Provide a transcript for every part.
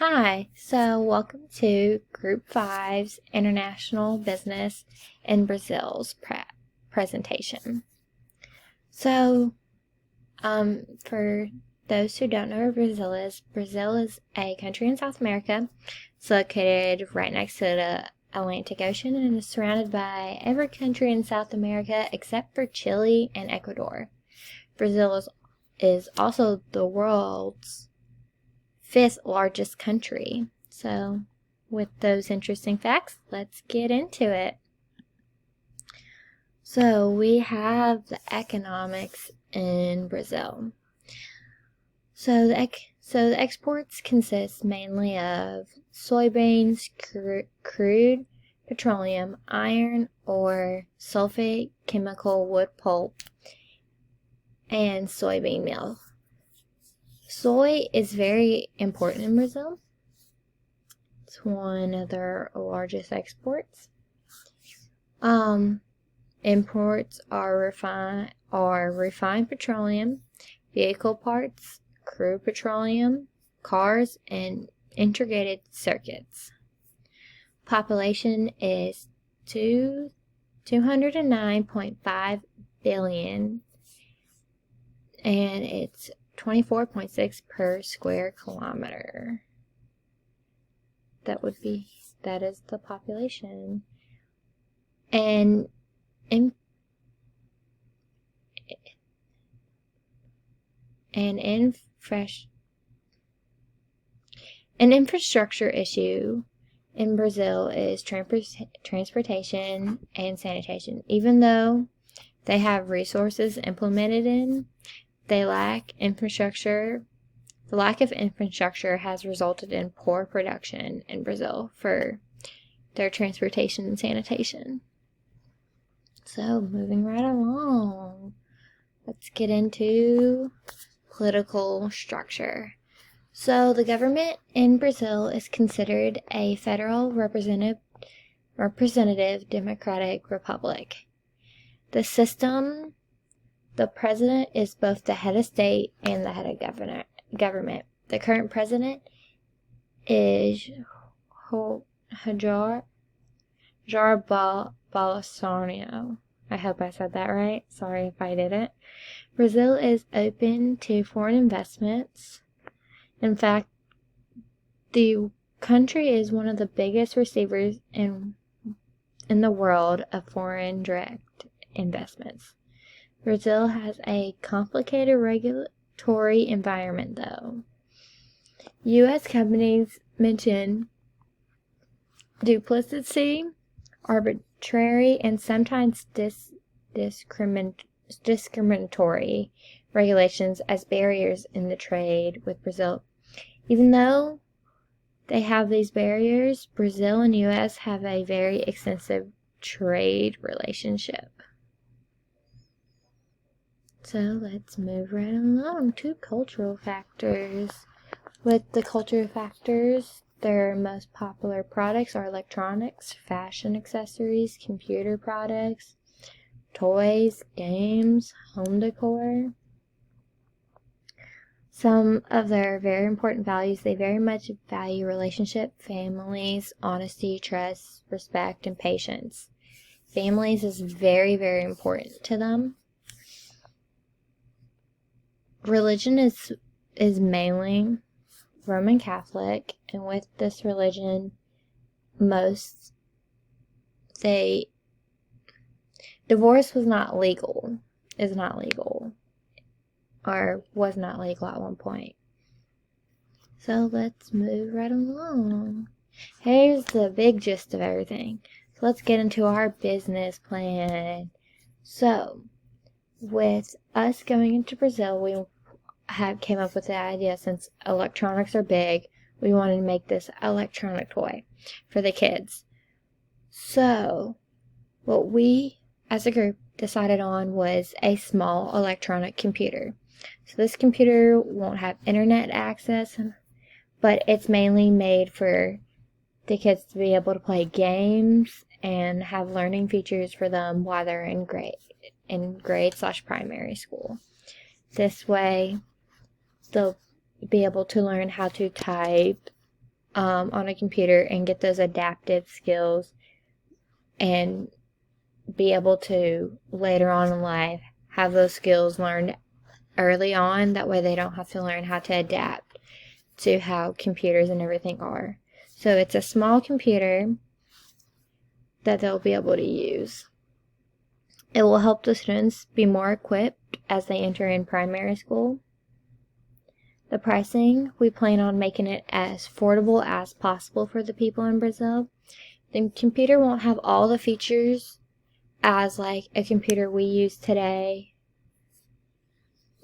Hi, so welcome to Group 5's International Business in Brazil's presentation. So, for those who don't know where Brazil is a country in South America. It's located right next to the Atlantic Ocean and is surrounded by every country in South America except for Chile and Ecuador. Brazil is also the world's fifth largest country. So, with those interesting facts, let's get into it. So, we have the economics in Brazil. So the exports consist mainly of soybeans, crude petroleum, iron ore, sulfate, chemical, wood pulp, and soybean meal. Soy is very important in Brazil. It's one of their largest exports. Imports are refined petroleum, vehicle parts, crude petroleum, cars, and integrated circuits. Population is 209.5 billion, and it's 24.6 per square kilometer. That is the population. And an infrastructure issue in Brazil is transportation and sanitation. Even though they have resources implemented in, they lack infrastructure. The lack of infrastructure has resulted in poor production in Brazil for their transportation and sanitation. So, moving right along, let's get into political structure. So, the government in Brazil is considered a federal representative democratic republic. The president is both the head of state and the head of government. The current president is Jair Bolsonaro. I hope I said that right. Sorry if I didn't. Brazil is open to foreign investments. In fact, the country is one of the biggest receivers in the world of foreign direct investments. Brazil has a complicated regulatory environment, though. U.S. companies mention duplicity, arbitrary, and sometimes discriminatory regulations as barriers in the trade with Brazil. Even though they have these barriers, Brazil and U.S. have a very extensive trade relationship. So let's move right along to cultural factors. With the cultural factors, their most popular products are electronics, fashion accessories, computer products, toys, games, home decor. Some of their very important values, they very much value relationship, families, honesty, trust, respect, and patience. Families is very, very important to them. Religion is mainly Roman Catholic, and with this religion, divorce is not legal, or was not legal at one point. So let's move right along. Here's the big gist of everything. So let's get into our business plan. So, with us going into Brazil, we came up with the idea, since electronics are big, we wanted to make this electronic toy for the kids. So, what we as a group decided on was a small electronic computer. So this computer won't have internet access, but it's mainly made for the kids to be able to play games and have learning features for them while they're in grade/primary school. This way, they'll be able to learn how to type on a computer and get those adaptive skills and be able to later on in life have those skills learned early on. That way they don't have to learn how to adapt to how computers and everything are. So it's a small computer that they'll be able to use. It will help the students be more equipped as they enter in primary school. The pricing, we plan on making it as affordable as possible for the people in Brazil. The computer won't have all the features as like a computer we use today.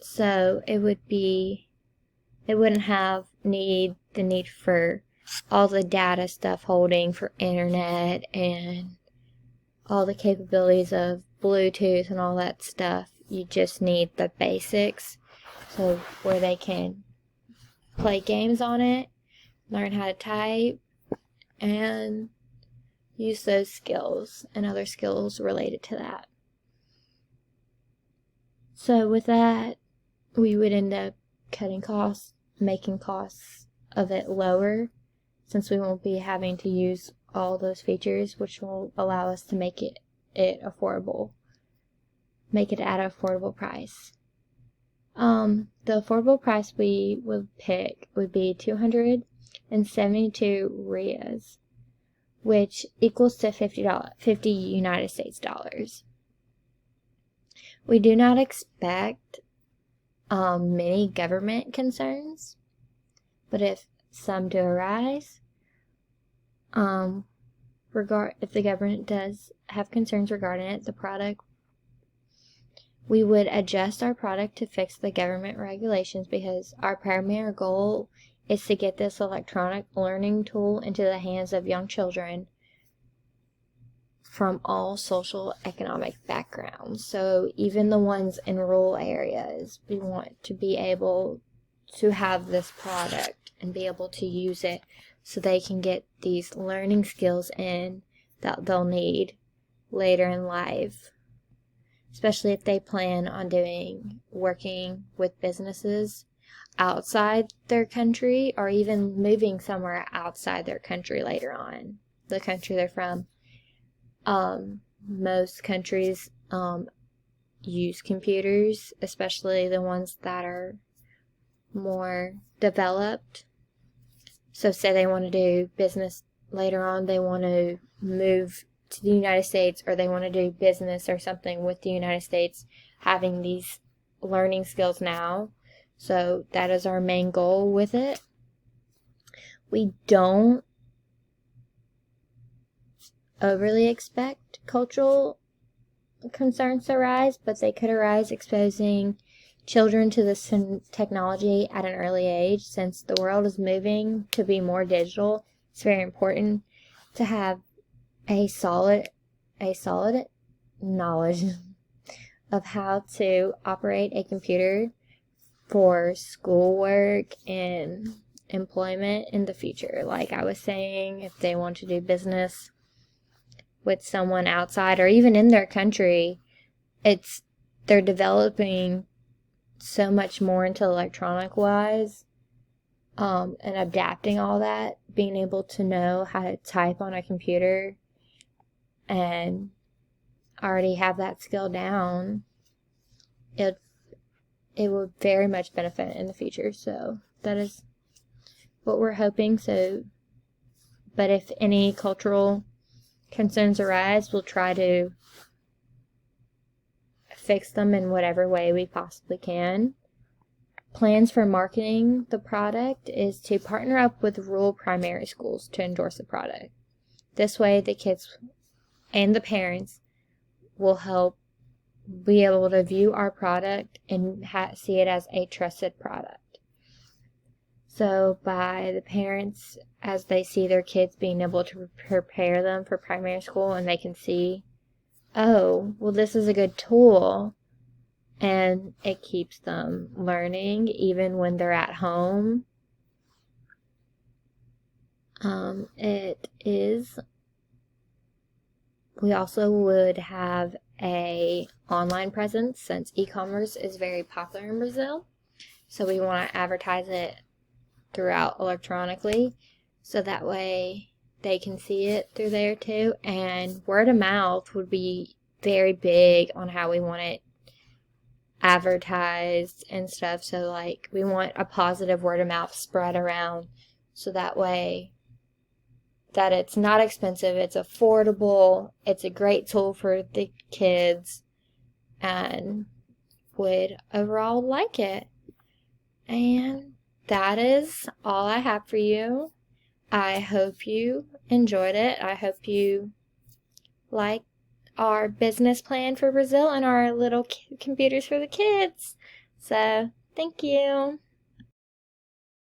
So it wouldn't have the need for all the data stuff holding for internet and all the capabilities of Bluetooth and all that stuff. You just need the basics, so where they can play games on it, learn how to type, and use those skills and other skills related to that. So with that, we would end up cutting costs, making costs of it lower, since we won't be having to use all those features, which will allow us to make it affordable, make it at an affordable price. The affordable price we would pick would be 272 reais, which equals to $50 United States dollars. We do not expect many government concerns, but if some do arise, if the government does have concerns regarding it, the product, we would adjust our product to fix the government regulations, because our primary goal is to get this electronic learning tool into the hands of young children from all social economic backgrounds. So even the ones in rural areas, we want to be able to have this product and be able to use it so they can get these learning skills in that they'll need later in life, especially if they plan on working with businesses outside their country, or even moving somewhere outside their country later on, the country they're from. Most countries use computers, especially the ones that are more developed. So say they want to do business later on, they want to move to the United States, or they want to do business or something with the United States, having these learning skills now. So that is our main goal with it. We don't overly expect cultural concerns to arise, but they could arise exposing children to this technology at an early age. Since the world is moving to be more digital, it's very important to have a solid knowledge of how to operate a computer for schoolwork and employment in the future. Like I was saying, if they want to do business with someone outside or even in their country, they're developing so much more into electronic wise, and adapting all that, being able to know how to type on a computer and already have that skill down. It would very much benefit in the future. So that is what we're hoping. So, but if any cultural concerns arise, we'll try to fix them in whatever way we possibly can. Plans for marketing the product is to partner up with rural primary schools to endorse the product. This way, the kids and the parents will help be able to view our product and see it as a trusted product. So by the parents, as they see their kids being able to prepare them for primary school, and they can see, oh, well, this is a good tool, and it keeps them learning even when they're at home. We also would have a online presence, since e-commerce is very popular in Brazil. So we want to advertise it throughout electronically. so that way they can see it through there too. And word of mouth would be very big on how we want it advertised and stuff. So like we want a positive word of mouth spread around, so that way that it's not expensive, it's affordable, it's a great tool for the kids, and would overall like it. And that is all I have for you. I hope you enjoyed it. I hope you like our business plan for Brazil and our little computers for the kids. So, thank you.